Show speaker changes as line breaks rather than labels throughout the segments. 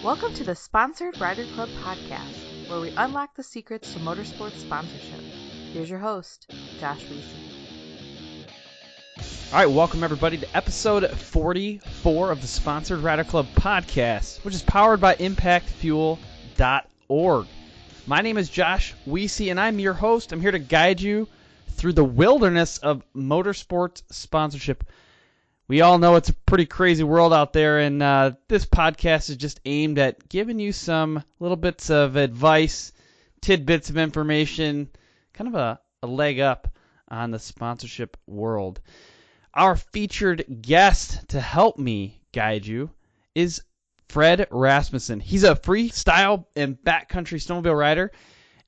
Welcome to the Sponsored Rider Club podcast, where we unlock the secrets to motorsports sponsorship. Here's your host, Josh Weesey.
All right, welcome everybody to episode 44 of the Sponsored Rider Club podcast, which is powered by ImpactFuel.org. My name is Josh Weesey, and I'm your host. I'm here to guide you through the wilderness of motorsports sponsorship. We all know it's a pretty crazy world out there, and this podcast is just aimed at giving you some little bits of advice, tidbits of information, kind of a leg up on the sponsorship world. Our featured guest to help me guide you is Fred Rasmussen. He's a freestyle and backcountry snowmobile rider,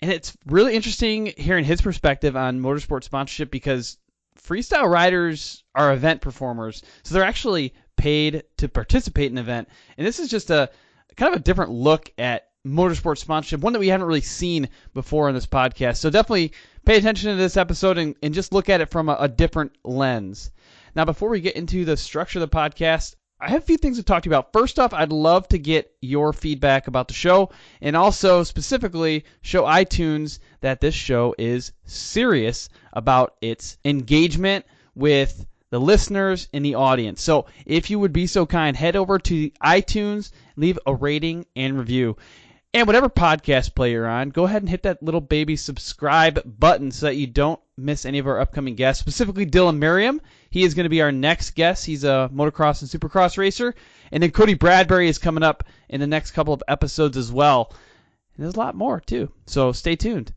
and it's really interesting hearing his perspective on motorsport sponsorship because freestyle riders are event performers, so they're actually paid to participate in an event. And this is just a kind of a different look at motorsport sponsorship, one that we haven't really seen before in this podcast. So definitely pay attention to this episode and just look at it from a different lens. Now, before we get into the structure of the podcast, I have a few things to talk to you about. First off, I'd love to get your feedback about the show and also specifically show iTunes that this show is serious about its engagement with the listeners and the audience. So if you would be so kind, head over to iTunes, leave a rating and review. And whatever podcast player you're on, go ahead and hit that little baby subscribe button so that you don't miss any of our upcoming guests, specifically Dylan Merriam. He is going to be our next guest. He's a motocross and supercross racer. And then Cody Bradbury is coming up in the next couple of episodes as well. And there's a lot more, too. So stay tuned.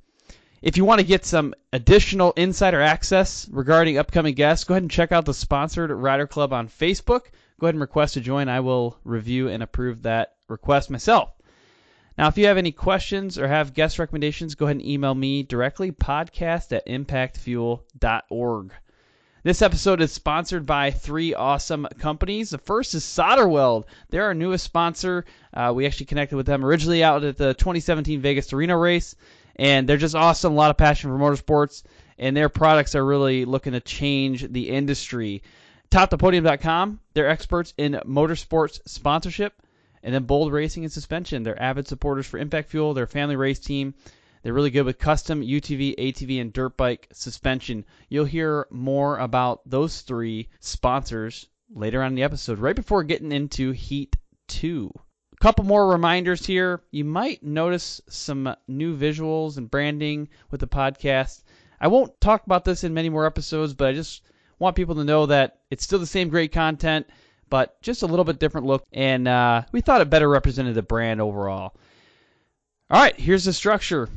If you want to get some additional insider access regarding upcoming guests, go ahead and check out the Sponsored Rider Club on Facebook. Go ahead and request to join. I will review and approve that request myself. Now, if you have any questions or have guest recommendations, go ahead and email me directly, podcast@impactfuel.org. This episode is sponsored by three awesome companies. The first is Solderweld. They're our newest sponsor. We actually connected with them originally out at the 2017 Vegas to Reno race, and they're just awesome, a lot of passion for motorsports, and their products are really looking to change the industry. TopThePodium.com, they're experts in motorsports sponsorship. And then Bold Racing and Suspension. They're avid supporters for Impact Fuel, their family race team. They're really good with custom UTV, ATV, and dirt bike suspension. You'll hear more about those three sponsors later on in the episode, right before getting into Heat 2. A couple more reminders here. You might notice some new visuals and branding with the podcast. I won't talk about this in many more episodes, but I just want people to know that it's still the same great content, but just a little bit different look, and we thought it better represented the brand overall. All right, here's the structure.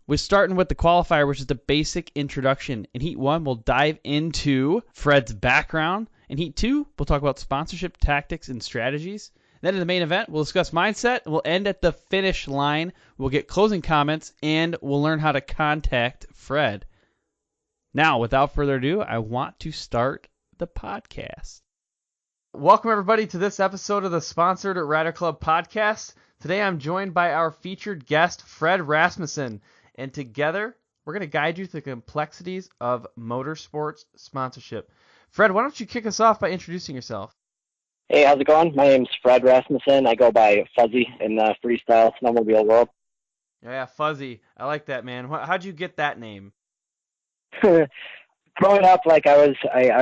We're starting with the qualifier, which is the basic introduction. In Heat 1, we'll dive into Fred's background. In Heat 2, we'll talk about sponsorship tactics and strategies. Then in the main event, we'll discuss mindset, and we'll end at the finish line. We'll get closing comments, and we'll learn how to contact Fred. Now, without further ado, I want to start the podcast. Welcome, everybody, to this episode of the Sponsored Rider Club podcast. Today, I'm joined by our featured guest, Fred Rasmussen, and together, we're going to guide you through the complexities of motorsports sponsorship. Fred, why don't you kick us off by introducing yourself?
Hey, how's it going? My name's Fred Rasmussen. I go by Fuzzy in the freestyle snowmobile world.
Yeah, Fuzzy. I like that, man. How'd you get that name?
Growing up, I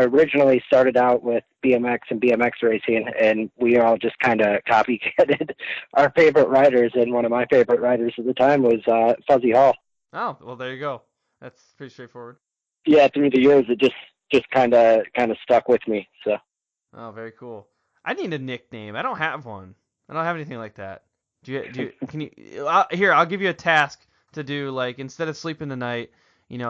originally started out with BMX and BMX racing, and we all just kind of copycatted our favorite riders, and one of my favorite riders at the time was Fuzzy Hall.
Oh, well, there you go. That's pretty straightforward.
Yeah, through the years, it just kind of stuck with me. So.
Oh, very cool. I need a nickname. I don't have one. I don't have anything like that. Can you? Here, I'll give you a task to do. Like, instead of sleeping the night,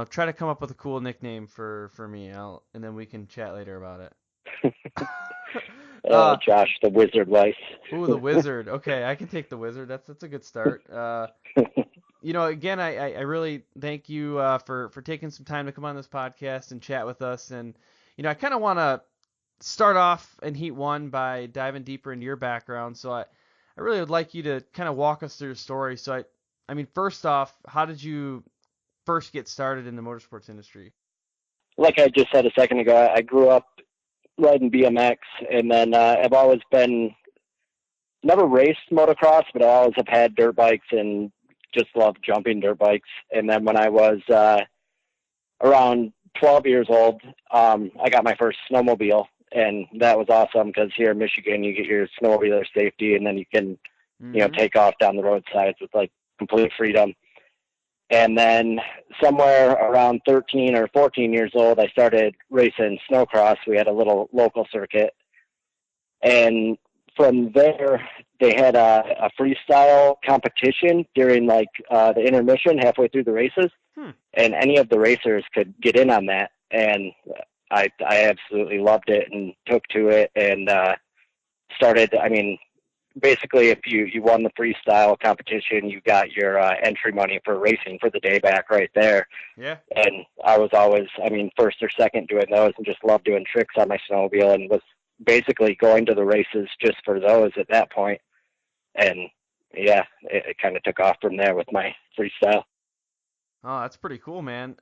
try to come up with a cool nickname for me, and then we can chat later about it.
Josh, the Wizard Weiss.
Ooh, the Wizard. Okay, I can take the Wizard. That's a good start. Again, I really thank you for taking some time to come on this podcast and chat with us. And, I kind of want to start off in Heat 1 by diving deeper into your background. So I really would like you to kind of walk us through your story. So, first off, how did you first get started in the motorsports industry?
Like I just said a second ago, I grew up riding BMX, and then I've always been never raced motocross, but I always have had dirt bikes and just loved jumping dirt bikes. And then when I was around 12 years old, I got my first snowmobile, and that was awesome because here in Michigan, you get your snowmobiler safety, and then you can, take off down the roadsides with like complete freedom. And then somewhere around 13 or 14 years old, I started racing snowcross. We had a little local circuit. And from there, they had a freestyle competition during like the intermission halfway through the races. And any of the racers could get in on that. And I absolutely loved it and took to it and started, basically, if you won the freestyle competition, you got your entry money for racing for the day back right there.
Yeah.
And I was always, first or second doing those and just loved doing tricks on my snowmobile and was basically going to the races just for those at that point. And yeah, it kind of took off from there with my freestyle.
Oh, that's pretty cool, man.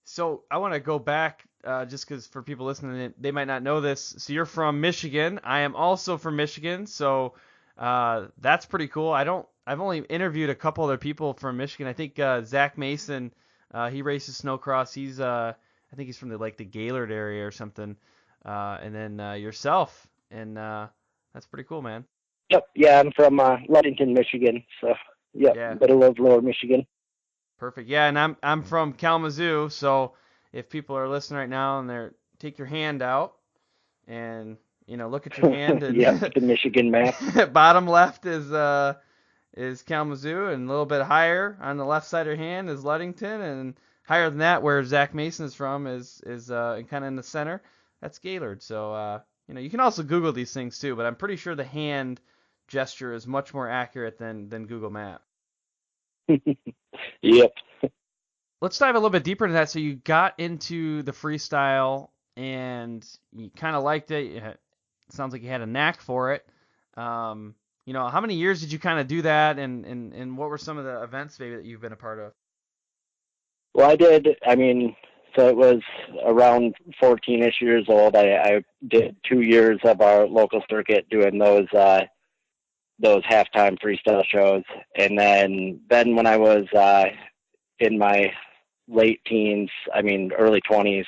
So I want to go back just because for people listening, they might not know this. So you're from Michigan. I am also from Michigan. So that's pretty cool. I've only interviewed a couple other people from Michigan. I think Zach Mason, he races snowcross. I think he's from the Gaylord area or something. And then yourself, and that's pretty cool, man.
Yep. Yeah, I'm from Ludington, Michigan. So yeah, middle of Lower Michigan.
Perfect. Yeah, and I'm from Kalamazoo, so if people are listening right now and take your hand out and look at your hand and
the Michigan map.
Bottom left is Kalamazoo, and a little bit higher on the left side of your hand is Ludington, and higher than that where Zach Mason is from is kind of in the center. That's Gaylord. So you can also Google these things too, but I'm pretty sure the hand gesture is much more accurate than Google Maps.
Yep.
Let's dive a little bit deeper into that. So you got into the freestyle and you kind of liked it. It sounds like you had a knack for it. How many years did you kind of do that, and what were some of the events maybe that you've been a part of?
Well, I did. So it was around 14-ish years old. I did 2 years of our local circuit doing those halftime freestyle shows. And then when I was in my late teens, early 20s,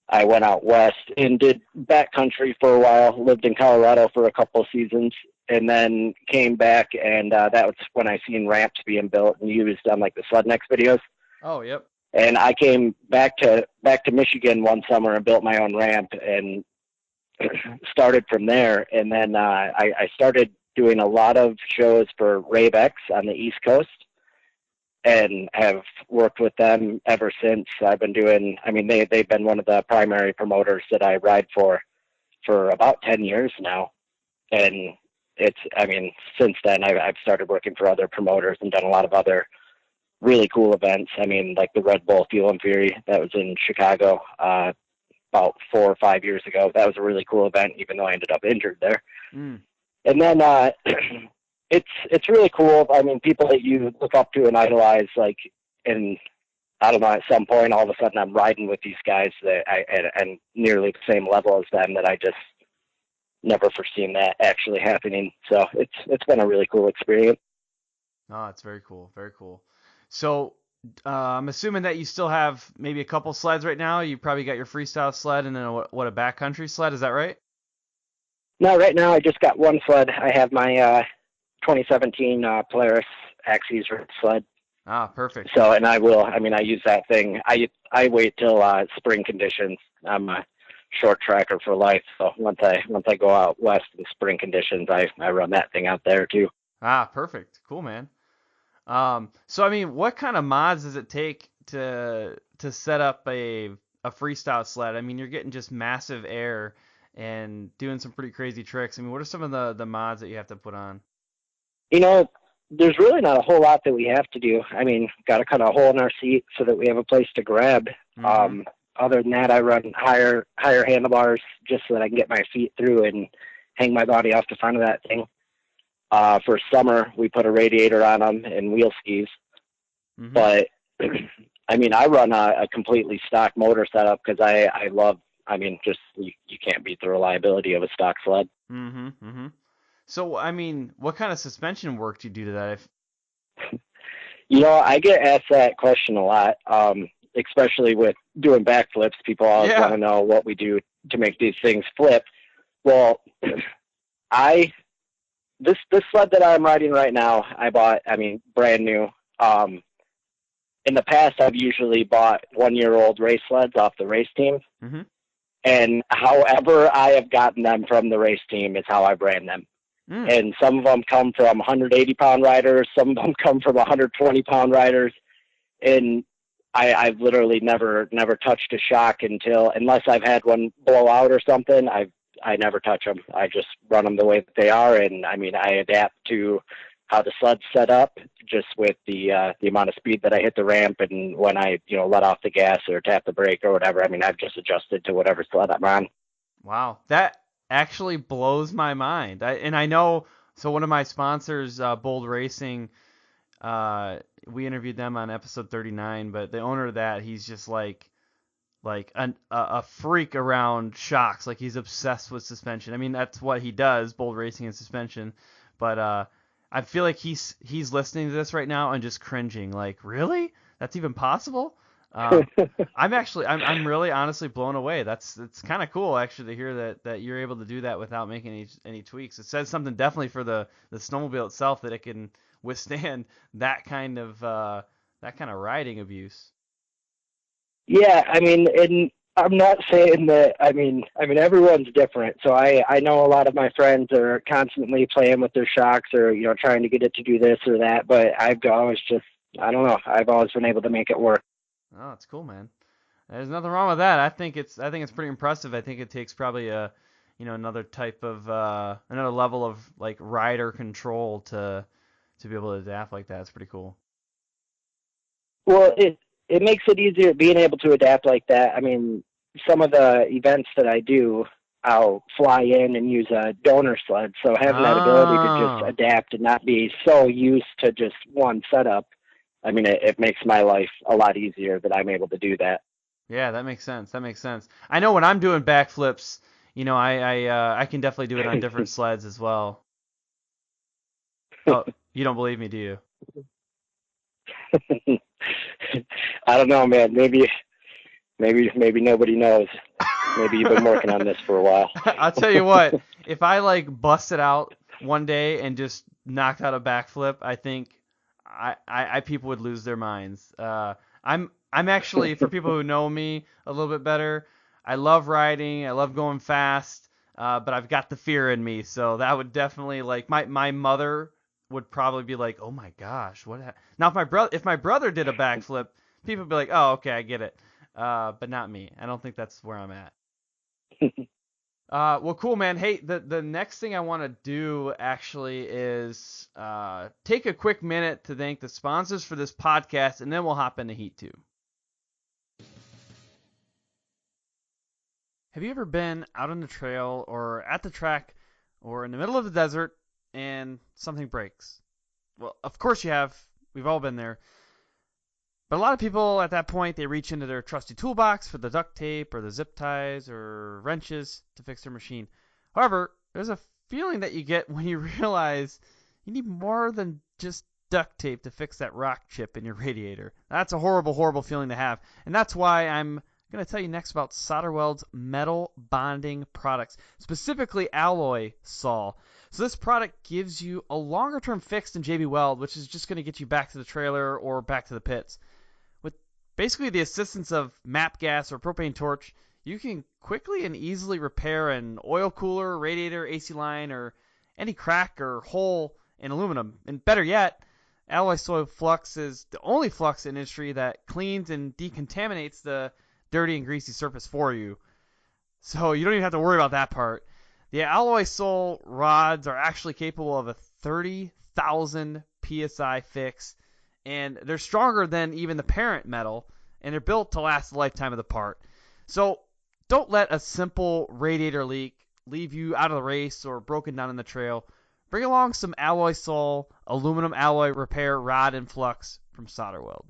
I went out west and did backcountry for a while, lived in Colorado for a couple of seasons, and then came back, and that was when I seen ramps being built and used on like the Sled Next videos.
Oh, yep.
And I came back to Michigan one summer and built my own ramp and started from there. And then I started doing a lot of shows for Rave X on the East Coast and have worked with them ever since. I've been doing, they've been one of the primary promoters that I ride for about 10 years now. And since then I've started working for other promoters and done a lot of other really cool events. Like the Red Bull Fuel and Fury that was in Chicago about 4 or 5 years ago. That was a really cool event, even though I ended up injured there. And then it's really cool. People that you look up to and idolize, and I don't know, at some point, all of a sudden I'm riding with these guys that and nearly the same level as them, that I just never foreseen that actually happening. So it's been a really cool experience.
Oh, it's very cool. Very cool. So I'm assuming that you still have maybe a couple sleds right now. You probably got your freestyle sled and then a backcountry sled. Is that right?
No, right now I just got one sled. I have my 2017 Polaris Axes sled.
Ah, perfect.
So, and I use that thing. I wait till spring conditions. I'm a short tracker for life. So once I go out west in spring conditions, I run that thing out there too.
Ah, perfect. Cool, man. So what kind of mods does it take to set up a freestyle sled? You're getting just massive air and doing some pretty crazy tricks. What are some of the mods that you have to put on?
There's really not a whole lot that we have to do. Got to cut a hole in our seat so that we have a place to grab. Mm-hmm. Other than that, I run higher handlebars just so that I can get my feet through and hang my body off the front of that thing. For summer, we put a radiator on them and wheel skis. Mm-hmm. But, I run a completely stock motor setup because I love, you can't beat the reliability of a stock sled.
Mm-hmm. Mm-hmm. So, I mean, what kind of suspension work do you do to that?
I get asked that question a lot, especially with doing backflips. People always want to know what we do to make these things flip. Well, this sled that I'm riding right now, I bought, brand new. In the past, I've usually bought 1-year-old race sleds off the race team.
Mm-hmm.
And however I have gotten them from the race team is how I brand them. And some of them come from 180-pound riders. Some of them come from 120-pound riders. And I've literally never touched a shock unless I've had one blow out or something. I never touch them. I just run them the way that they are. And I adapt to how the sled's set up just with the amount of speed that I hit the ramp and when I, let off the gas or tap the brake or whatever. I've just adjusted to whatever sled I'm on.
Wow. That actually blows my mind. I know, so one of my sponsors, Bold Racing, we interviewed them on episode 39, but the owner of that, he's just like a freak around shocks. Like, he's obsessed with suspension. That's what he does, Bold Racing and suspension. But I feel like he's listening to this right now and just cringing. Like, really? That's even possible? I'm really honestly blown away. It's kind of cool actually to hear that you're able to do that without making any tweaks. It says something definitely for the snowmobile itself, that it can withstand that kind of riding abuse.
Yeah, and I'm not saying that. Everyone's different. So I know a lot of my friends are constantly playing with their shocks or trying to get it to do this or that. But I've always I don't know. I've always been able to make it work.
Oh, it's cool, man. There's nothing wrong with that. I think it's pretty impressive. I think it takes probably another type of another level of like rider control to be able to adapt like that. It's pretty cool.
Well, it makes it easier being able to adapt like that. Some of the events that I do, I'll fly in and use a donor sled. So having that ability to just adapt and not be so used to just one setup, it makes my life a lot easier that I'm able to do that.
Yeah, that makes sense. I know when I'm doing backflips, I can definitely do it on different sleds as well. Oh, you don't believe me, do you?
I don't know, man. Maybe nobody knows. Maybe you've been working on this for a while.
I'll tell you what, if I busted out one day and just knocked out a backflip, I think I people would lose their minds. I'm actually, for people who know me a little bit better, I love riding, I love going fast, but I've got the fear in me, so that would definitely, my mother would probably be like, oh my gosh, now if my brother did a backflip, people would be like, oh, okay, I get it, but not me. I don't think that's where I'm at. Well, cool, man. Hey, the next thing I want to do actually is take a quick minute to thank the sponsors for this podcast, and then we'll hop into Heat 2. Have you ever been out on the trail or at the track or in the middle of the desert and something breaks? Well, of course you have. We've all been there. But a lot of people at that point, they reach into their trusty toolbox for the duct tape or the zip ties or wrenches to fix their machine. However, there's a feeling that you get when you realize you need more than just duct tape to fix that rock chip in your radiator. That's a horrible, horrible feeling to have. And that's why I'm going to tell you next about Solder Weld's metal bonding products, specifically alloy Sol. So this product gives you a longer term fix than JB Weld, which is just going to get you back to the trailer or back to the pits. With basically the assistance of MAP gas or propane torch, you can quickly and easily repair an oil cooler, radiator, AC line, or any crack or hole in aluminum. And better yet, alloy Sol flux is the only flux in industry that cleans and decontaminates the dirty and greasy surface for you. So you don't even have to worry about that part. The alloy Sol rods are actually capable of a 30,000 PSI fix, and they're stronger than even the parent metal, and they're built to last the lifetime of the part. So don't let a simple radiator leak leave you out of the race or broken down in the trail. Bring along some alloy Sol aluminum alloy repair rod and flux from Solder Weld.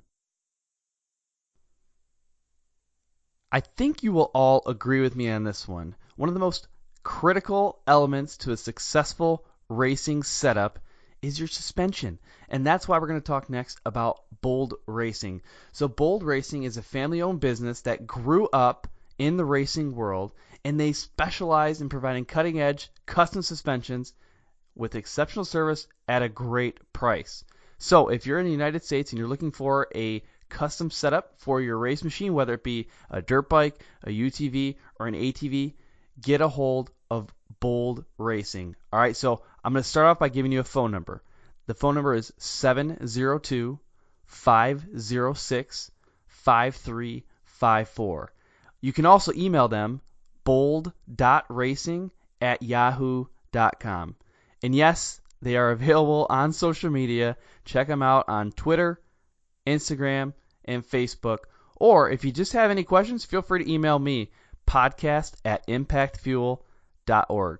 I think you will all agree with me on this one. One of the most critical elements to a successful racing setup is your suspension. And that's why we're going to talk next about Bold Racing. So Bold Racing is a family-owned business that grew up in the racing world, and they specialize in providing cutting-edge custom suspensions with exceptional service at a great price. So if you're in the United States and you're looking for a custom setup for your race machine, whether it be a dirt bike, a UTV, or an ATV, get a hold of Bold Racing. All right, so I'm going to start off by giving you a phone number. The phone number is 702-506-5354. You can also email them bold.racing@yahoo.com. And yes, they are available on social media. Check them out on Twitter, Instagram, and Facebook. Or if you just have any questions, feel free to email me, podcast@impactfuel.org.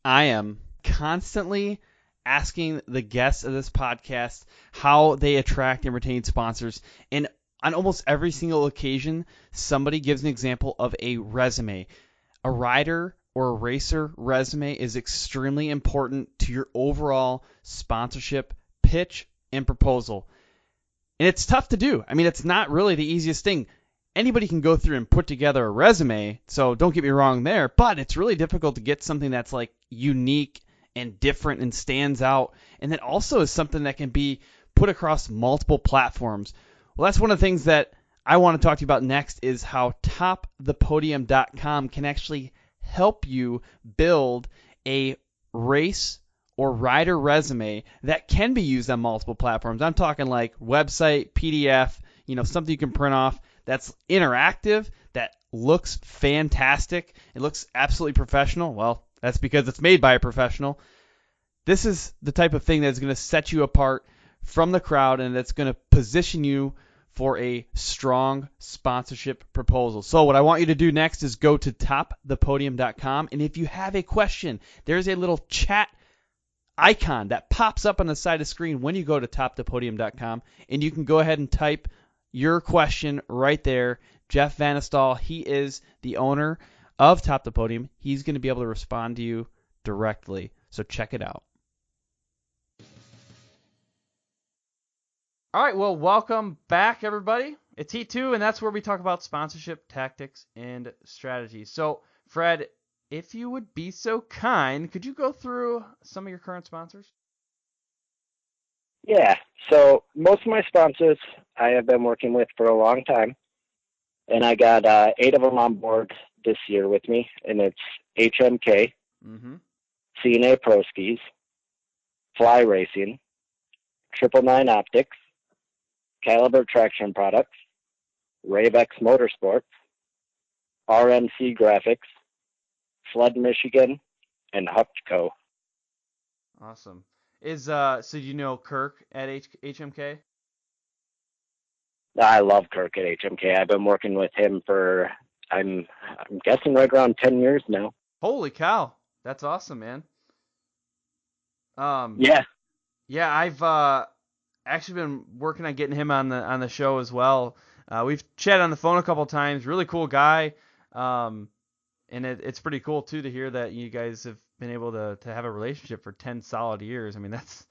I am constantly asking the guests of this podcast how they attract and retain sponsors. And on almost every single occasion, somebody gives an example of a resume. A rider or a racer resume is extremely important to your overall sponsorship pitch and proposal. And it's tough to do. I mean, it's not really the easiest thing. Anybody can go through and put together a resume, so don't get me wrong there, but it's really difficult to get something that's like unique and different and stands out, and that also is something that can be put across multiple platforms. Well, that's one of the things that I want to talk to you about next is how topthepodium.com can actually help you build a race or rider resume that can be used on multiple platforms. I'm talking like website, PDF, something you can print off that's interactive, that looks fantastic. It looks absolutely professional. Well, that's because it's made by a professional. This is the type of thing that's going to set you apart from the crowd, and that's going to position you for a strong sponsorship proposal. So what I want you to do next is go to topthepodium.com, and if you have a question, there's a little chat icon that pops up on the side of the screen when you go to topthepodium.com, and you can go ahead and type your question right there. Jeff Vanestal, he is the owner of Top the Podium. He's going to be able to respond to you directly, so check it out. All right, well, welcome back, everybody. It's Heat 2, and that's where we talk about sponsorship, tactics, and strategy. So, Fred, if you would be so kind, could you go through some of your current sponsors?
Yeah, so most of my sponsors I have been working with for a long time, and I got 8 of them on board this year with me, and it's HMK, CNA Pro Skis, Fly Racing, 999 Optics, Caliber Traction Products, Ravex Motorsports, RMC Graphics, Flood Michigan, and Hupco.
Awesome. So you know Kirk at HMK?
I love Kirk at HMK. I've been working with him for, I'm guessing right around 10 years now.
Holy cow. That's awesome, man.
Yeah,
I've actually been working on getting him on the show as well. We've chatted on the phone a couple times. Really cool guy. And it's pretty cool too to hear that you guys have been able to have a relationship for 10 solid years. I mean, that's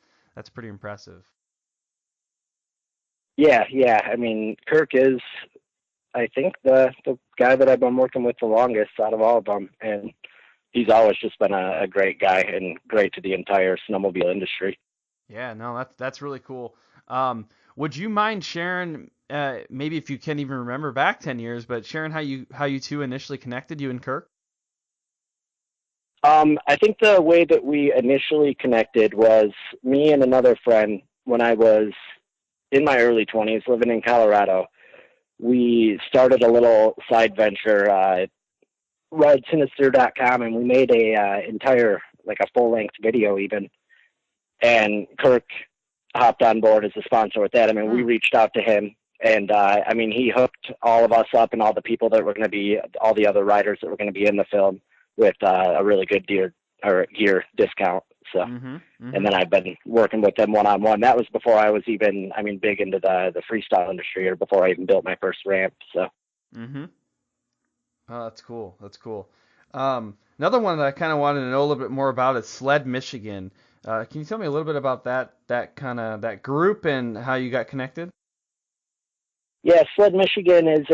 pretty impressive.
Yeah. I mean, Kirk is, I think, the guy that I've been working with the longest out of all of them, and he's always just been a great guy and great to the entire snowmobile industry.
Yeah, no, that's really cool. Would you mind sharing, maybe if you can't even remember back 10 years, but sharing how you two initially connected, you and Kirk?
I think the way that we initially connected was me and another friend when I was in my early 20s living in Colorado. We started a little side venture, RideSinister.com, and we made a entire, like a full-length video even. And Kirk hopped on board as a sponsor with that. I mean, we reached out to him, and I mean, he hooked all of us up and all the people that were going to be, all the other riders that were going to be in the film with a really good gear discount. So, and then I've been working with them one-on-one. That was before I was even, big into the freestyle industry, or before I even built my first ramp. So.
Oh, that's cool. That's cool. Another one that I kind of wanted to know a little bit more about is Sled Michigan. Can you tell me a little bit about that group and how you got connected?
Yeah, Sled Michigan is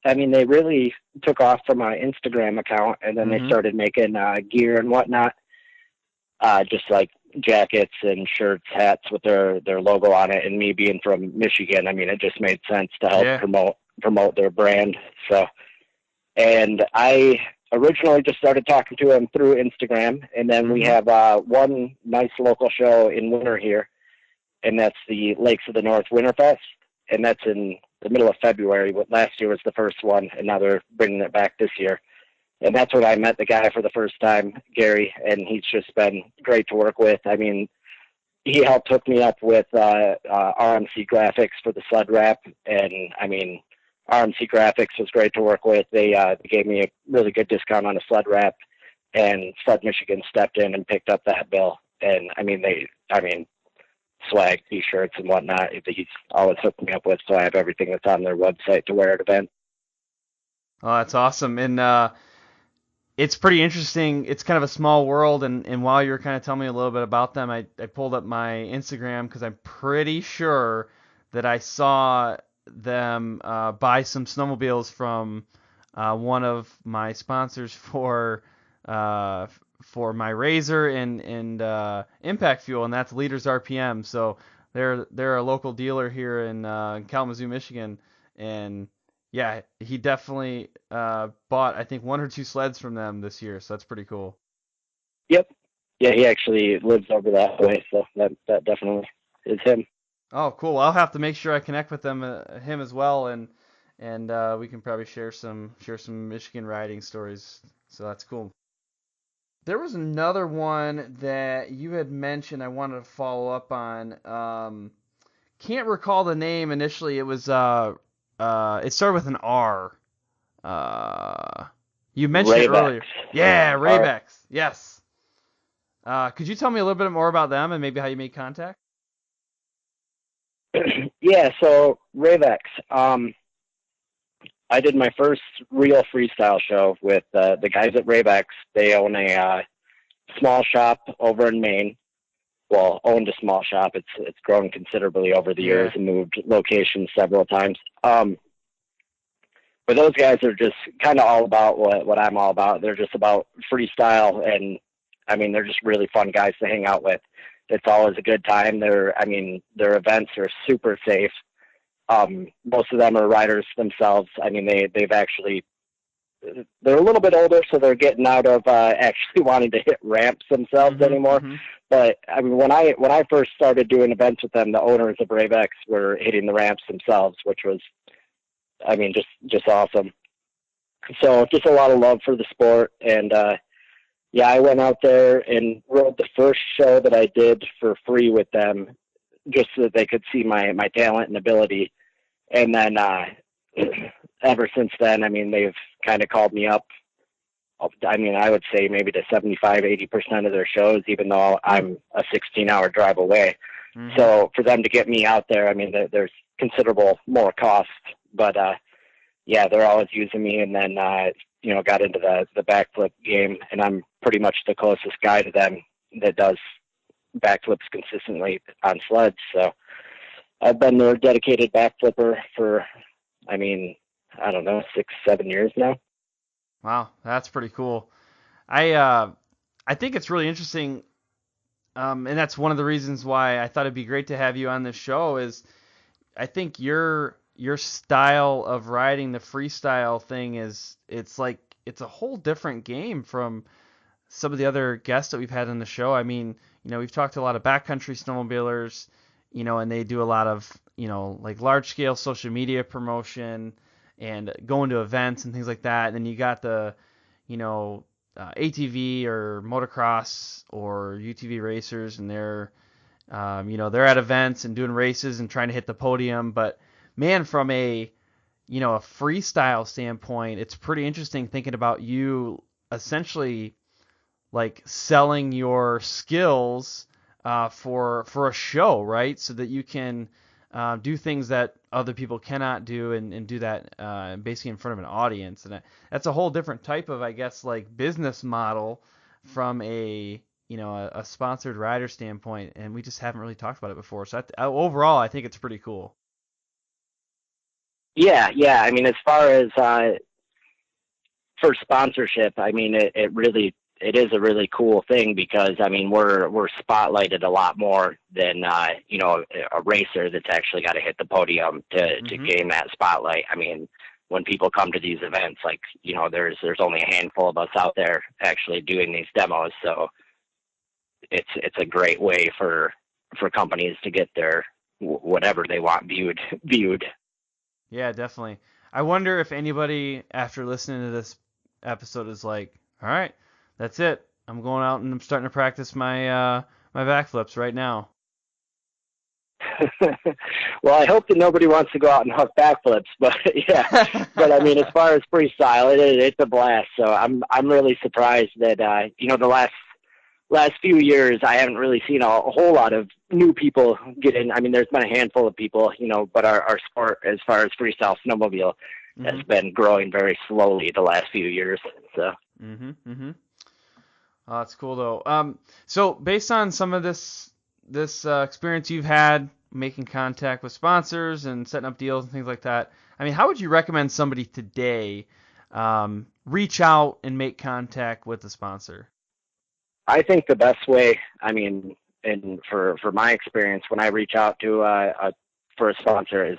I mean, they really took off from my Instagram account, and then they
Mm-hmm.
started making gear and whatnot, just like jackets and shirts, hats with their logo on it. And me being from Michigan, I mean, it just made sense to help
Yeah.
promote their brand. So, and I originally just started talking to them through Instagram, and then we
Mm-hmm.
have one nice local show in winter here, and that's the Lakes of the North Winterfest, and that's in the middle of February. But last year was the first one, and now they're bringing it back this year. And that's when I met the guy for the first time, Gary, and he's just been great to work with. I mean, he helped hook me up with RMC Graphics for the sled wrap, and I mean, RMC Graphics was great to work with. They gave me a really good discount on a sled wrap, and Sled Michigan stepped in and picked up that bill. And I mean, swag, t-shirts, and whatnot. He's always hooked me up with, so I have everything that's on their website to wear at events.
Oh, that's awesome. And it's pretty interesting. It's kind of a small world, and while you were kind of telling me a little bit about them, I pulled up my Instagram because I'm pretty sure that I saw them buy some snowmobiles from one of my sponsors uh, for my Razor and Impact Fuel, and that's Liters RPM. So they're a local dealer here in Kalamazoo, Michigan, and yeah, he definitely bought, I think, one or two sleds from them this year, so that's pretty cool.
Yep. Yeah, he actually lives over that way, so that definitely is him.
Oh, cool. I'll have to make sure I connect with him as well, and we can probably share some Michigan riding stories. So that's cool. There was another one that you had mentioned I wanted to follow up on. Can't recall the name initially. It was it started with an R. Uh, you mentioned it
Raybacks.
earlier. Yeah,
Are
Raybex. Yes. Could you tell me a little bit more about them and maybe how you made contact?
Yeah, so Raybacks. I did my first real freestyle show with the guys at Raybacks. They own a small shop over in Maine. Well, owned a small shop. It's grown considerably over the years
Yeah.
and moved locations several times. But those guys are just kind of all about what I'm all about. They're just about freestyle, and I mean, they're just really fun guys to hang out with. It's always a good time. Their events are super safe. Most of them are riders themselves. I mean, they're a little bit older, so they're getting out of actually wanting to hit ramps themselves
Mhm.
anymore.
Mhm.
But I mean, when I first started doing events with them, the owners of Ravex were hitting the ramps themselves, which was, I mean, just awesome. So just a lot of love for the sport, and yeah, I went out there and rode the first show that I did for free with them, just so that they could see my talent and ability. And then ever since then, I mean, they've kind of called me up. I mean, I would say maybe to 75-80% of their shows, even though I'm a 16-hour drive away.
Mhm.
So for them to get me out there, I mean, there's considerable more cost, but yeah, they're always using me. And then got into the backflip game, and I'm pretty much the closest guy to them that does backflips consistently on sleds. So I've been their dedicated backflipper for, I mean, I don't know, 6-7 years now.
Wow, that's pretty cool. I think it's really interesting, and that's one of the reasons why I thought it'd be great to have you on this show. Is I think your style of riding the freestyle thing it's a whole different game from some of the other guests that we've had on the show. I mean, we've talked to a lot of backcountry snowmobilers, and they do a lot of, like large scale social media promotion and going to events and things like that. And then you got the, ATV or motocross or UTV racers, and they're at events and doing races and trying to hit the podium. But man, from a freestyle standpoint, it's pretty interesting thinking about you essentially like selling your skills for a show, right? So that you can do things that other people cannot do, and do that basically in front of an audience. And that's a whole different type of, I guess, like business model from a sponsored rider standpoint, and we just haven't really talked about it before. So overall, I think it's pretty cool.
Yeah. I mean, as far as for sponsorship, I mean, it is a really cool thing because, I mean, we're spotlighted a lot more than a racer that's actually got to hit the podium to gain that spotlight. I mean, when people come to these events, like, there's only a handful of us out there actually doing these demos, so it's a great way for companies to get their whatever they want viewed.
Yeah, definitely. I wonder if anybody after listening to this episode is like, all right, that's it. I'm going out and I'm starting to practice my my backflips right now.
Well, I hope that nobody wants to go out and huck backflips, but yeah. But I mean, as far as freestyle, it's a blast. So I'm really surprised that the last few years I haven't really seen a whole lot of new people get in. I mean, there's been a handful of people, but our sport as far as freestyle snowmobile has been growing very slowly the last few years. So.
Oh, that's cool though. So based on some of this experience you've had making contact with sponsors and setting up deals and things like that, I mean, how would you recommend somebody today reach out and make contact with a sponsor?
I think the best way, I mean, and for my experience, when I reach out to for a sponsor is,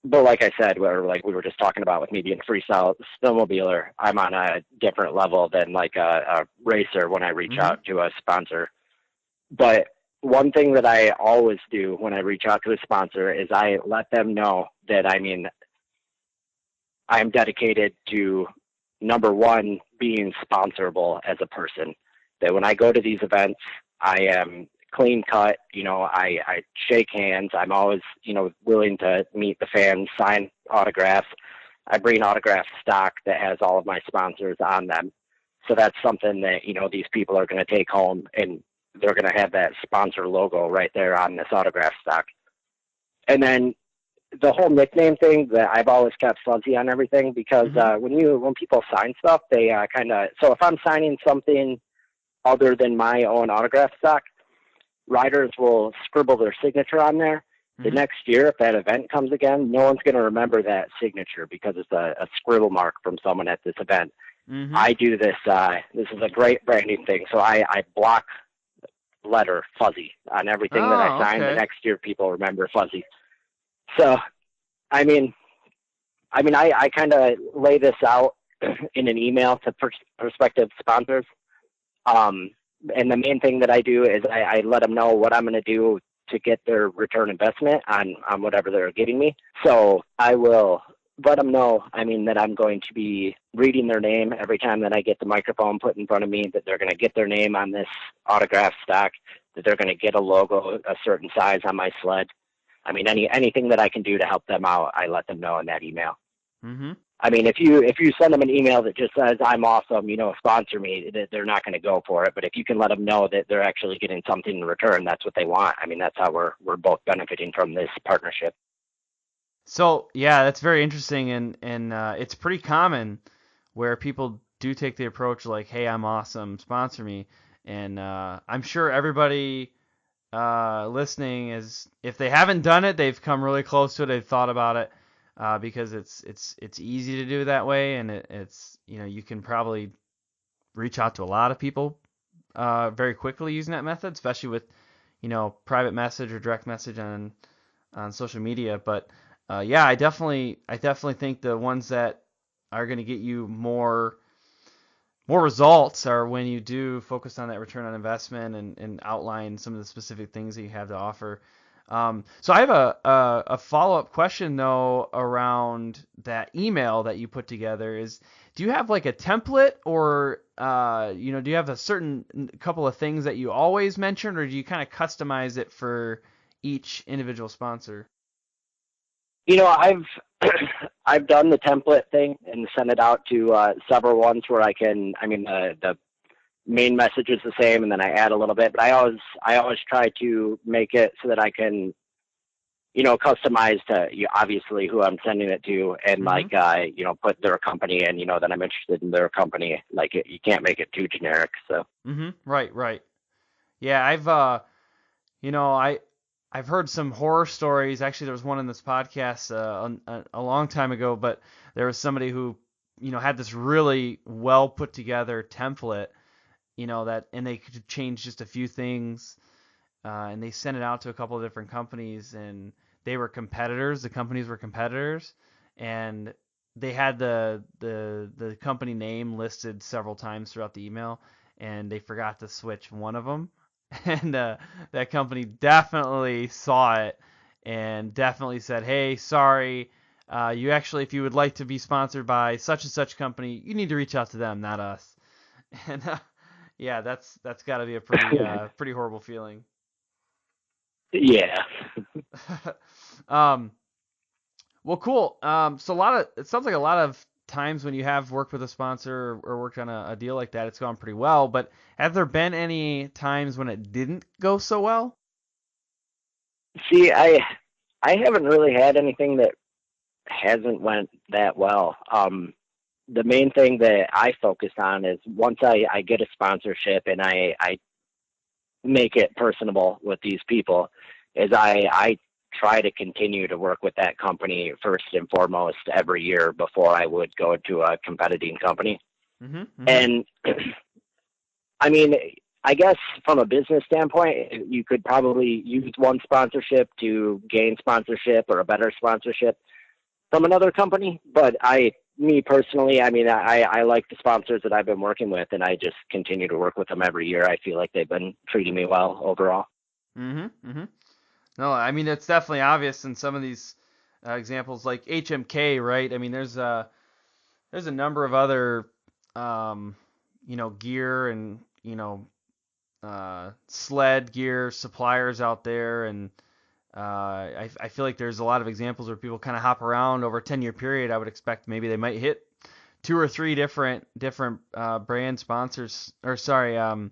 but like I said, like we were just talking about with me being a freestyle snowmobiler, I'm on a different level than like a racer when I reach out to a sponsor. But one thing that I always do when I reach out to a sponsor is I let them know that, I mean, I'm dedicated to, number one, being sponsorable as a person. That when I go to these events, I am clean cut, I shake hands. I'm always, willing to meet the fans, sign autographs. I bring autograph stock that has all of my sponsors on them. So that's something that, these people are going to take home, and they're going to have that sponsor logo right there on this autograph stock. And then the whole nickname thing, that I've always kept fuzzy on everything, because when people sign stuff, they so if I'm signing something other than my own autograph stock, riders will scribble their signature on there. The next year, if that event comes again, no one's going to remember that signature because it's a scribble mark from someone at this event. I do this. This is a great branding thing. So I block letter fuzzy on everything that I sign. Okay. The next year, people remember fuzzy. So, I kind of lay this out in an email to prospective sponsors. And the main thing that I do is I let them know what I'm going to do to get their return investment on whatever they're giving me. So I will let them know, that I'm going to be reading their name every time that I get the microphone put in front of me, that they're going to get their name on this autograph stock, that they're going to get a logo a certain size on my sled. Anything that I can do to help them out, I let them know in that email. If you send them an email that just says, I'm awesome, sponsor me, they're not going to go for it. But if you can let them know that they're actually getting something in return, that's what they want. That's how we're both benefiting from this partnership.
So, yeah, that's very interesting. And it's pretty common where people do take the approach like, hey, I'm awesome, sponsor me. And I'm sure everybody listening is, if they haven't done it, they've come really close to it. They've thought about it. Because it's easy to do that way, and it's you can probably reach out to a lot of people very quickly using that method, especially with private message or direct message on social media. But I definitely think the ones that are going to get you more results are when you do focus on that return on investment and outline some of the specific things that you have to offer. So I have a follow-up question though around that email that you put together. Do you have like a template, or do you have a certain couple of things that you always mention, or do you kind of customize it for each individual sponsor?
I've done the template thing and sent it out to several ones where I can. The main message is the same, and then I add a little bit. But I always try to make it so that I can customized to obviously who I'm sending it to, and put their company in, that I'm interested in their company. Like you can't make it too generic. So.
Right. Yeah, I've heard some horror stories. Actually, there was one in this podcast a long time ago, but there was somebody who, had this really well put together template, and they could change just a few things, and they sent it out to a couple of different companies, and they were competitors. The companies were competitors, and they had the company name listed several times throughout the email, and they forgot to switch one of them. And that company definitely saw it and definitely said, "Hey, sorry, you actually, if you would like to be sponsored by such and such company, you need to reach out to them, not us." And yeah, that's got to be a pretty horrible feeling.
Yeah.
Well, cool. So it sounds like a lot of times when you have worked with a sponsor or worked on a deal like that, it's gone pretty well. But have there been any times when it didn't go so well?
See, I haven't really had anything that hasn't went that well. The main thing that I focus on is once I get a sponsorship and I make it personable with these people, is I try to continue to work with that company first and foremost every year before I would go to a competing company. And I mean, I guess from a business standpoint, you could probably use one sponsorship to gain sponsorship or a better sponsorship from another company. But me personally, I mean, I like the sponsors that I've been working with, and I just continue to work with them every year. I feel like they've been treating me well overall.
No, I mean, it's definitely obvious in some of these examples, like HMK, right? I mean, there's a number of other, gear and, sled gear suppliers out there, and I feel like there's a lot of examples where people kind of hop around over a 10-year period. I would expect maybe they might hit 2 or 3 different brand sponsors, or sorry,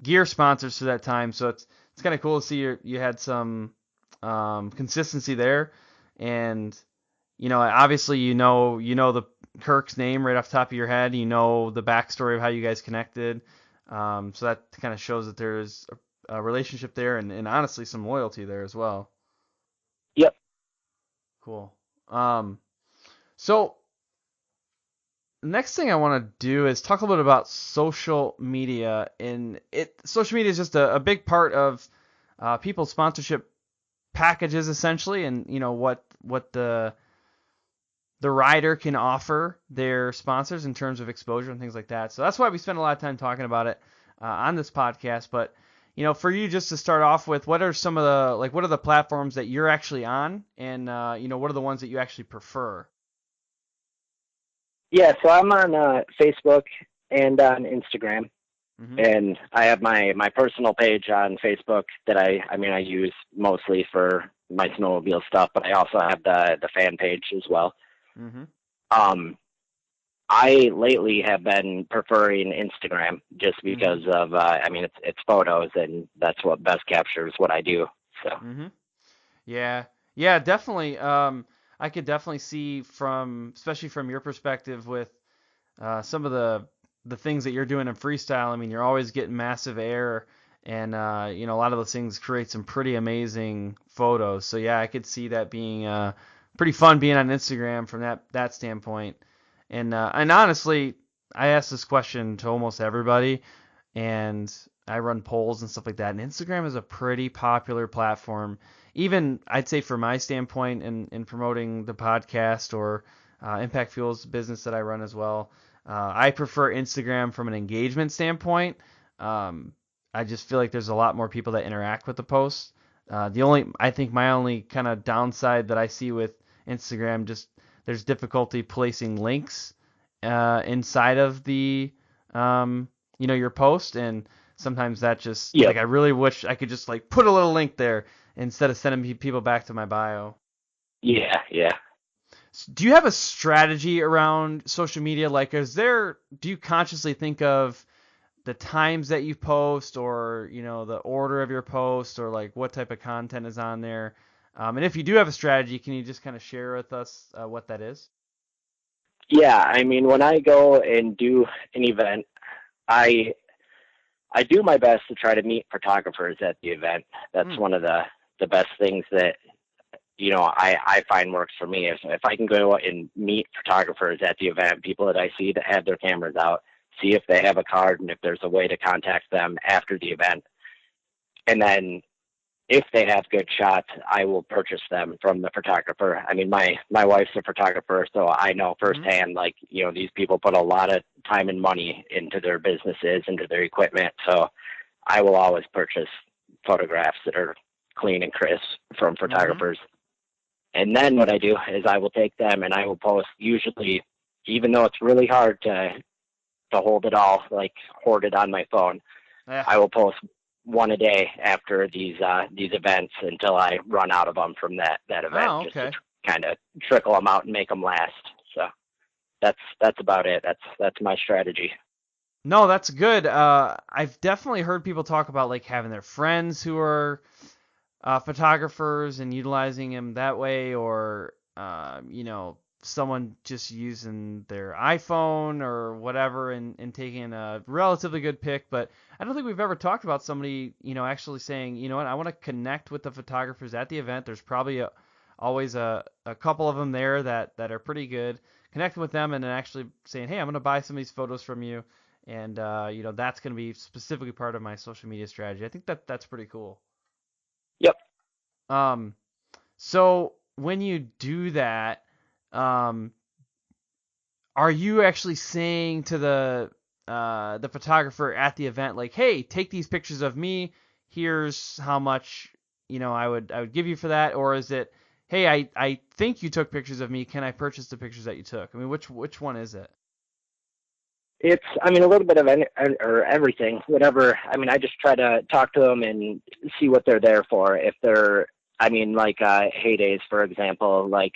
gear sponsors for that time. So it's kind of cool to see you had some consistency there, and obviously you know the Kirk's name right off the top of your head. You know the backstory of how you guys connected. So that kind of shows that there's a relationship there, and honestly some loyalty there as well.
Yep.
Cool. So the next thing I want to do is talk a little bit about social media. And social media is just a big part of people's sponsorship packages essentially, and what the rider can offer their sponsors in terms of exposure and things like that. So that's why we spend a lot of time talking about it on this podcast. But for you, just to start off with, what are some of what are the platforms that you're actually on, and what are the ones that you actually prefer?
Yeah, so I'm on Facebook and on Instagram. And I have my personal page on Facebook that I use mostly for my snowmobile stuff, but I also have the fan page as well. I lately have been preferring Instagram just because of it's photos, and that's what best captures what I do. So
yeah, definitely. I could definitely see especially from your perspective with some of the things that you're doing in freestyle. I mean, you're always getting massive air, and a lot of those things create some pretty amazing photos. So yeah, I could see that being pretty fun being on Instagram from that standpoint. And honestly, I ask this question to almost everybody, and I run polls and stuff like that. And Instagram is a pretty popular platform, even I'd say from my standpoint in promoting the podcast or Impact Fuels business that I run as well. I prefer Instagram from an engagement standpoint. I just feel like there's a lot more people that interact with the posts. I think my only kind of downside that I see with Instagram, just there's difficulty placing links inside of the your post, and sometimes that just like I really wish I could just like put a little link there instead of sending people back to my bio.
Yeah.
Do you have a strategy around social media? Like, do you consciously think of the times that you post, or the order of your post, or like what type of content is on there? And if you do have a strategy, can you just kind of share with us what that is?
Yeah, I mean, when I go and do an event, I do my best to try to meet photographers at the event. That's one of the best things that, I find works for me. If I can go and meet photographers at the event, people that I see that have their cameras out, see if they have a card and if there's a way to contact them after the event. And then if they have good shots, I will purchase them from the photographer. I mean, my wife's a photographer, so I know firsthand, like, these people put a lot of time and money into their businesses, into their equipment. So I will always purchase photographs that are clean and crisp from photographers. And then what I do is I will take them and I will post, usually, even though it's really hard to hold it all, like hoard it on my phone, I will post one a day after these events until I run out of them from that event, just to kind of trickle them out and make them last. So that's about it. That's my strategy.
No, that's good. I've definitely heard people talk about like having their friends who are photographers and utilizing them that way, or someone just using their iPhone or whatever and taking a relatively good pic. But I don't think we've ever talked about somebody, actually saying, you know what, I want to connect with the photographers at the event. There's probably always a couple of them there that are pretty good. Connecting with them and then actually saying, hey, I'm going to buy some of these photos from you. And, that's going to be specifically part of my social media strategy. I think that's pretty cool.
Yep.
So when you do that, are you actually saying to the photographer at the event, like, hey, take these pictures of me, here's how much I would give you for that? Or is it, hey, I think you took pictures of me, can I purchase the pictures that you took? I mean, which one is it?
It's, a little bit of or everything, whatever. I just try to talk to them and see what they're there for. If they're, like heydays, for example, like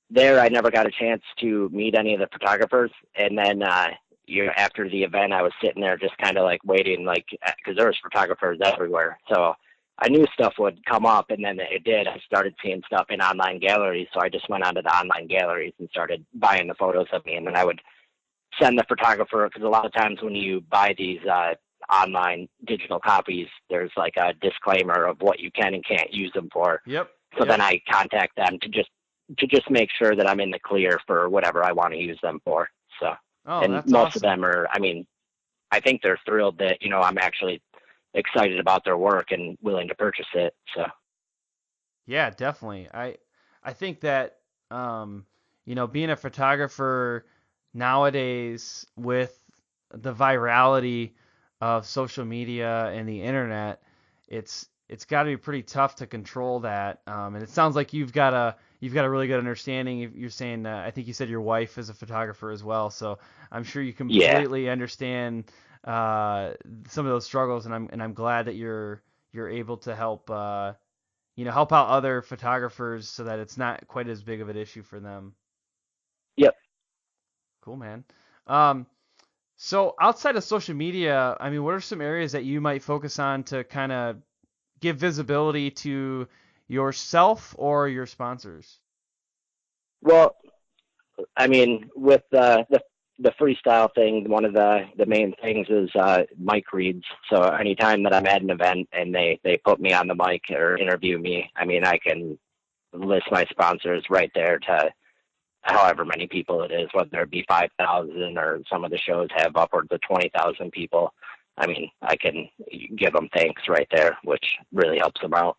there, I never got a chance to meet any of the photographers. And then, after the event, I was sitting there just kind of like waiting, like, because there was photographers everywhere. So I knew stuff would come up, and then it did. I started seeing stuff in online galleries. So I just went onto the online galleries and started buying the photos of me. And then I would send the photographer, because a lot of times when you buy these online digital copies, there's like a disclaimer of what you can and can't use them for.
Yep.
So then I contact them to just make sure that I'm in the clear for whatever I want to use them for. So, and most
awesome.
of them are, I think they're thrilled that, I'm actually excited about their work and willing to purchase it. So.
Yeah, definitely. I think that, being a photographer nowadays with the virality of social media and the internet, it's got to be pretty tough to control that. And it sounds like you've got a really good understanding. You're saying, I think you said your wife is a photographer as well, so I'm sure you completely understand some of those struggles. And I'm glad that you're able to help help out other photographers so that it's not quite as big of an issue for them.
Yep.
Cool, man. So outside of social media, what are some areas that you might focus on to kind of give visibility to yourself or your sponsors?
Well, with the freestyle thing, one of the main things is mic reads. So anytime that I'm at an event and they put me on the mic or interview me, I can list my sponsors right there to however many people it is, whether it be 5,000 or some of the shows have upwards of 20,000 people. I can give them thanks right there, which really helps them out.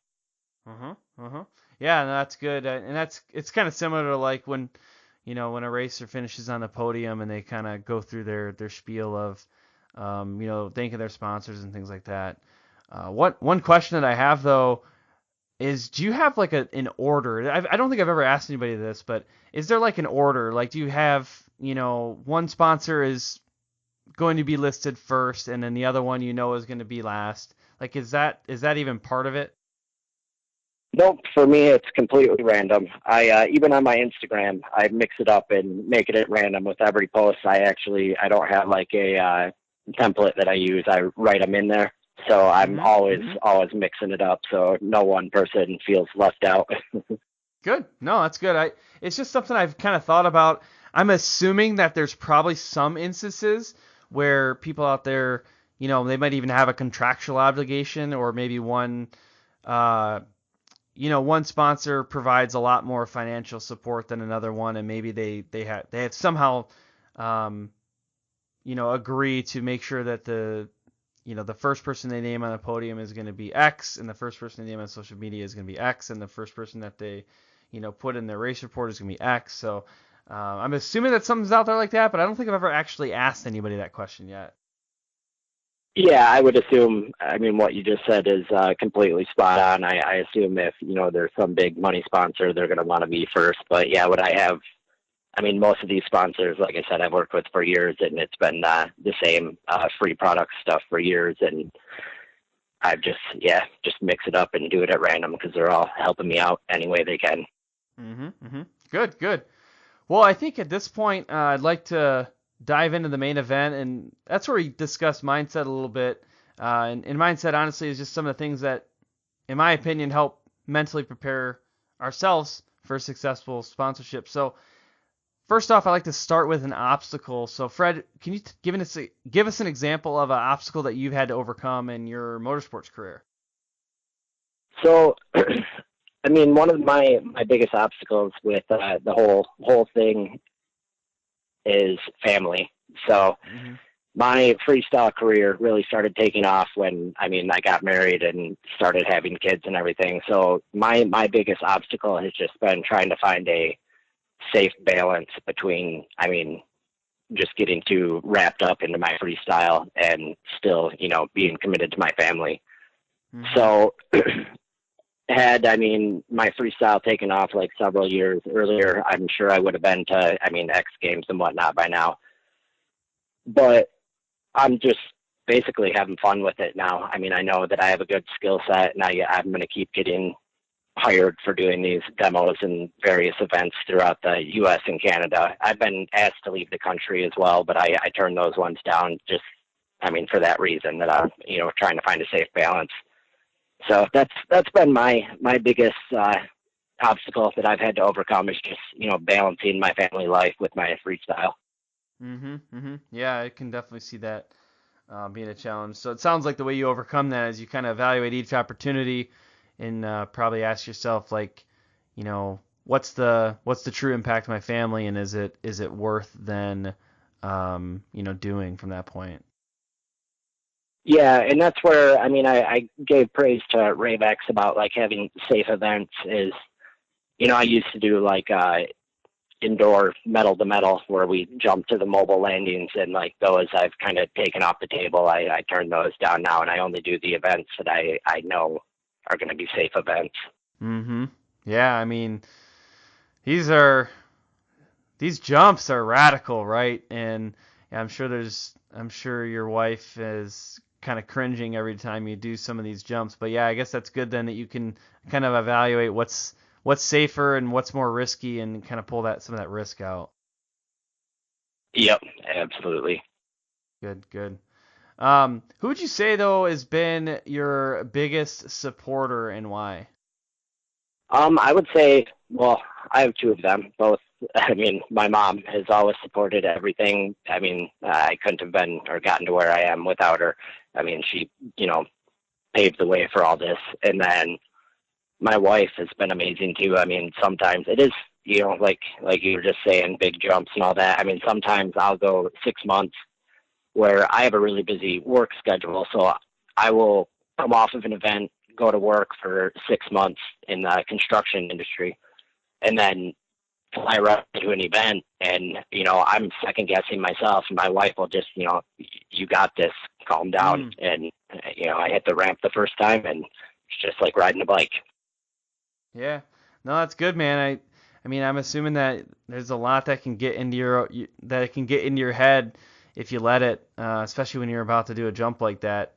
Yeah, that's good. And it's kind of similar to like when a racer finishes on the podium and they kind of go through their spiel of, thanking their sponsors and things like that. One question that I have though is, do you have like an order? I don't think I've ever asked anybody this, but is there like an order? Like, do you have, one sponsor is going to be listed first and then the other one is going to be last? Like, is that even part of it?
Nope. For me, it's completely random. I even on my Instagram, I mix it up and make it at random with every post. I don't have like a template that I use. I write them in there. So I'm
Mm-hmm.
always mixing it up so no one person feels left out.
Good. No, that's good. It's just something I've kind of thought about. I'm assuming that there's probably some instances where people out there, they might even have a contractual obligation, or maybe uh, one sponsor provides a lot more financial support than another one, and maybe they have somehow, um, agree to make sure that the first person they name on the podium is going to be X, and the first person they name on social media is going to be X, and the first person that they, put in their race report is going to be X. So I'm assuming that something's out there like that, but I don't think I've ever actually asked anybody that question yet.
Yeah, I would assume. I mean, what you just said is completely spot on. I assume if there's some big money sponsor, they're going to want to be first. But yeah, what I have, I mean, most of these sponsors, like I said, I've worked with for years, and it's been the same free product stuff for years, and I've just mix it up and do it at random because they're all helping me out any way they can.
Good, good. Well, I think at this point, I'd like to dive into the main event, and that's where we discuss mindset a little bit. And mindset, honestly, is just some of the things that, in my opinion, help mentally prepare ourselves for successful sponsorship. So, first off, I like to start with an obstacle. So, Fred, can you give us an example of an obstacle that you've had to overcome in your motorsports career?
So, I mean, one of my biggest obstacles with the whole thing is family. So
Mm-hmm.
my freestyle career really started taking off when I got married and started having kids and everything. So my biggest obstacle has just been trying to find a safe balance between just getting too wrapped up into my freestyle and still being committed to my family.
Mm-hmm.
So had my freestyle taken off like several years earlier, I'm sure I would have been to X Games and whatnot by now. But I'm just basically having fun with it now. I mean, I know that I have a good skill set, and I'm going to keep getting hired for doing these demos and various events throughout the U.S. and Canada. I've been asked to leave the country as well, but I turned those ones down just, for that reason that I'm, trying to find a safe balance. So that's been my biggest obstacle that I've had to overcome is just, balancing my family life with my freestyle.
Yeah, I can definitely see that being a challenge. So it sounds like the way you overcome that is you kind of evaluate each opportunity and probably ask yourself like, what's the true impact to my family, and is it worth then doing from that point?
Yeah, and that's where I gave praise to Ravex about like having safe events. Is I used to do like indoor metal to metal where we jump to the mobile landings, and like those I've kind of taken off the table. I turned those down now, and I only do the events that I know are going to be safe events.
Yeah, I mean, these jumps are radical, right? And I'm sure your wife is kind of cringing every time you do some of these jumps. But yeah, I guess that's good then that you can kind of evaluate what's safer and what's more risky and kind of pull some of that risk out.
Yep, absolutely.
Good. Who would you say though has been your biggest supporter and why?
I would say, well, I have two of them. Both, my mom has always supported everything. I couldn't have been or gotten to where I am without her. She, paved the way for all this. And then my wife has been amazing too. Sometimes it is, like you were just saying, big jumps and all that. Sometimes I'll go 6 months where I have a really busy work schedule. So I will come off of an event, go to work for 6 months in the construction industry, and then fly right to an event. And, I'm second guessing myself, and my wife will just, you got this, calm down. And, I hit the ramp the first time, and it's just like riding a bike.
Yeah, no, that's good, man. I'm assuming that there's a lot that can get into your head if you let it, especially when you're about to do a jump like that.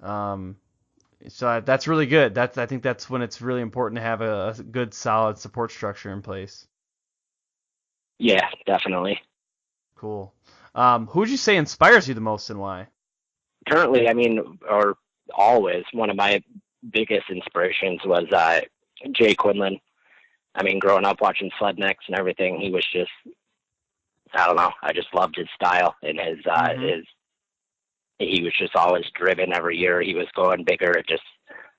So that's really good. I think that's when it's really important to have a good, solid support structure in place.
Yeah, definitely.
Cool. Who would you say inspires you the most and why?
Currently, or always one of my biggest inspirations was Jay Quinlan. I mean, growing up watching Slednecks and everything, he was just, I don't know, I just loved his style and he was just always driven every year. He was going bigger, just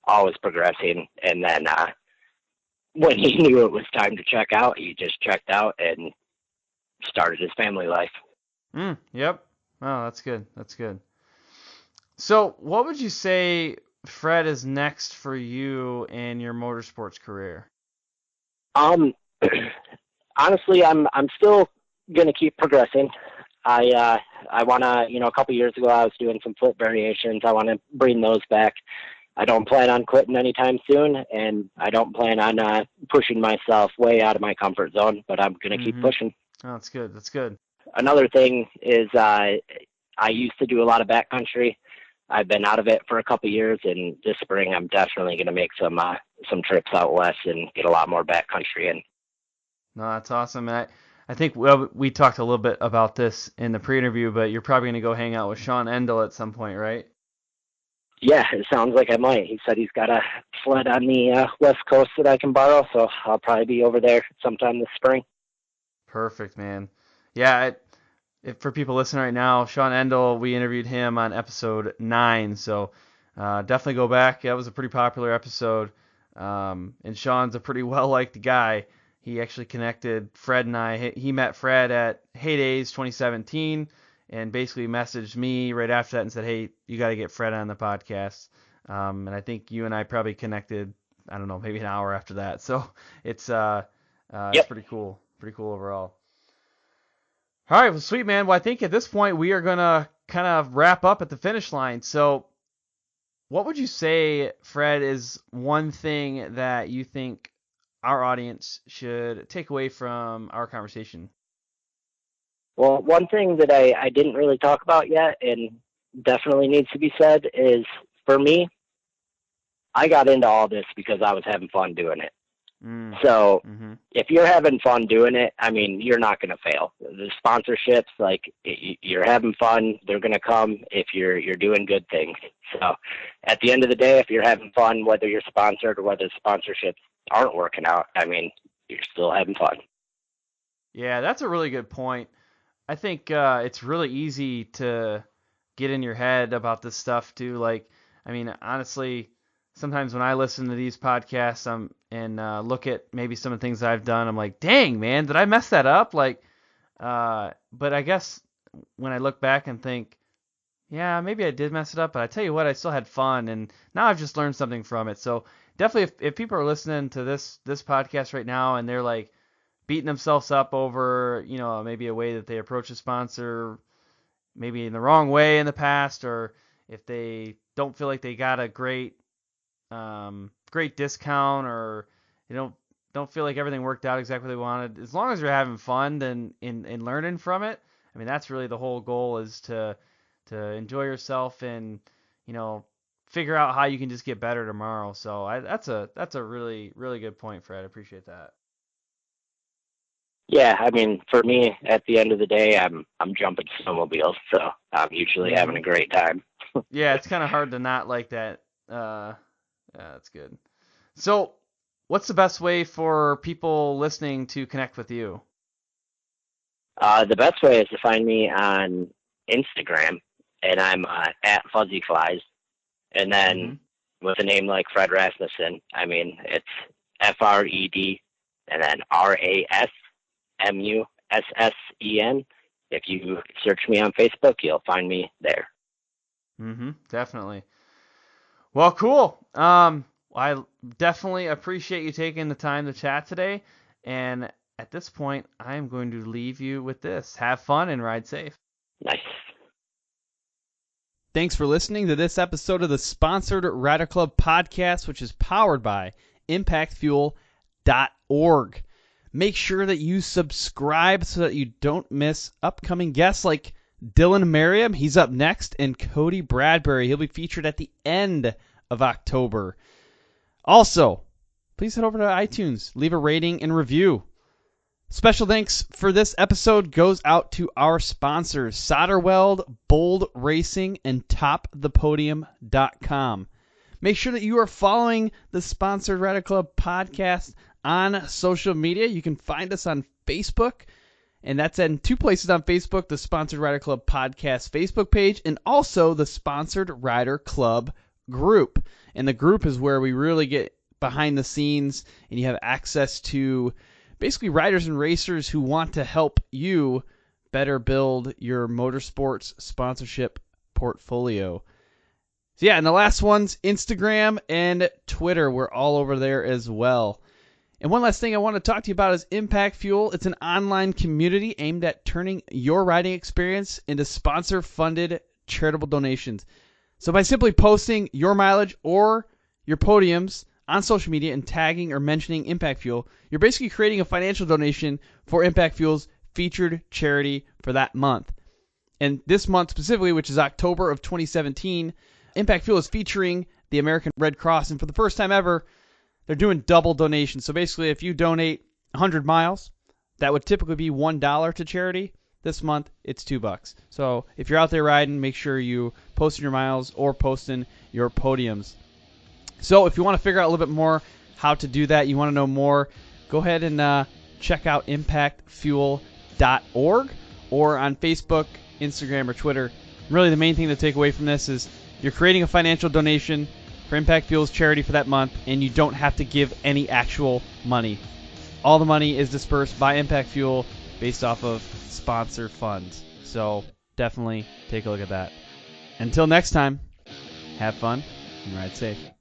always progressing. And then when he knew it was time to check out, he just checked out and started his family life.
Yep. Oh, that's good. That's good. So what would you say, Fred, is next for you in your motorsports career?
Honestly, I'm still gonna keep progressing. I want to, a couple years ago I was doing some flip variations. I want to bring those back. I don't plan on quitting anytime soon, and I don't plan on pushing myself way out of my comfort zone, but I'm going to keep pushing.
Oh, that's good. That's good.
Another thing is I used to do a lot of backcountry. I've been out of it for a couple years, and this spring I'm definitely going to make some trips out west and get a lot more backcountry in.
No, that's awesome. And I think we talked a little bit about this in the pre-interview, but you're probably going to go hang out with Sean Endel at some point, right?
Yeah, it sounds like I might. He said he's got a sled on the West Coast that I can borrow, so I'll probably be over there sometime this spring.
Perfect, man. Yeah, for people listening right now, Sean Endel, we interviewed him on episode 9, so definitely go back. That was a pretty popular episode, and Sean's a pretty well-liked guy. He actually connected Fred and I. He met Fred at Heydays 2017 and basically messaged me right after that and said, hey, you got to get Fred on the podcast. And I think you and I probably connected, I don't know, maybe an hour after that. So it's pretty cool. Pretty cool overall. All right, well, sweet, man. Well, I think at this point we are going to kind of wrap up at the finish line. So what would you say, Fred, is one thing that you think our audience should take away from our conversation?
Well, one thing that I didn't really talk about yet and definitely needs to be said is, for me, I got into all this because I was having fun doing it. So if you're having fun doing it, I mean, you're not going to fail. The sponsorships, like, you're having fun, they're going to come if you're doing good things. So at the end of the day, if you're having fun, whether you're sponsored or whether sponsorships aren't working out, I mean, you're still having fun.
Yeah, that's a really good point. I think it's really easy to get in your head about this stuff too. Like, I mean, honestly, sometimes when I listen to these podcasts and look at maybe some of the things I've done, I'm like, dang, man, did I mess that up? Like, but I guess when I look back and think, yeah, maybe I did mess it up, but I tell you what, I still had fun, and now I've just learned something from it. So definitely, if people are listening to this podcast right now and they're like beating themselves up over, maybe a way that they approach a sponsor, maybe in the wrong way in the past, or if they don't feel like they got a great discount, or don't feel like everything worked out exactly what they wanted, as long as you're having fun and learning from it, I mean, that's really the whole goal, is to enjoy yourself and figure out how you can just get better tomorrow. So that's a really, really good point, Fred. I appreciate that.
Yeah, I mean, for me, at the end of the day, I'm jumping snowmobiles, so I'm usually having a great time.
Yeah, it's kind of hard to not like that. Yeah, that's good. So, what's the best way for people listening to connect with you?
The best way is to find me on Instagram, and I'm at Fuzzy Flies, and then with a name like Fred Rasmussen, I mean, it's FRED and then RASMUSSEN. If you search me on Facebook, you'll find me there.
Definitely. Well, cool. I definitely appreciate you taking the time to chat today. And at this point, I am going to leave you with this. Have fun and ride safe.
Nice.
Thanks for listening to this episode of the sponsored Rider Club podcast, which is powered by ImpactFuel.org. Make sure that you subscribe so that you don't miss upcoming guests like Dylan Merriam. He's up next, and Cody Bradbury. He'll be featured at the end of October. Also, please head over to iTunes. Leave a rating and review. Special thanks for this episode goes out to our sponsors, Solderweld, Bold Racing, and TopThePodium.com. Make sure that you are following the Sponsored Rider Club podcast on social media. You can find us on Facebook, and that's in two places on Facebook, the Sponsored Rider Club podcast Facebook page, and also the Sponsored Rider Club group. And the group is where we really get behind the scenes, and you have access to basically riders and racers who want to help you better build your motorsports sponsorship portfolio. So yeah, and the last one's Instagram and Twitter. We're all over there as well. And one last thing I want to talk to you about is Impact Fuel. It's an online community aimed at turning your riding experience into sponsor-funded charitable donations. So by simply posting your mileage or your podiums on social media and tagging or mentioning Impact Fuel, you're basically creating a financial donation for Impact Fuel's featured charity for that month. And this month specifically, which is October of 2017, Impact Fuel is featuring the American Red Cross. And for the first time ever, they're doing double donations. So basically, if you donate 100 miles, that would typically be $1 to charity. This month, it's $2. So if you're out there riding, make sure you post in your miles or post in your podiums. So if you want to figure out a little bit more how to do that, you want to know more, go ahead and check out impactfuel.org or on Facebook, Instagram, or Twitter. Really, the main thing to take away from this is you're creating a financial donation for Impact Fuel's charity for that month, and you don't have to give any actual money. All the money is dispersed by Impact Fuel based off of sponsor funds. So definitely take a look at that. Until next time, have fun and ride safe.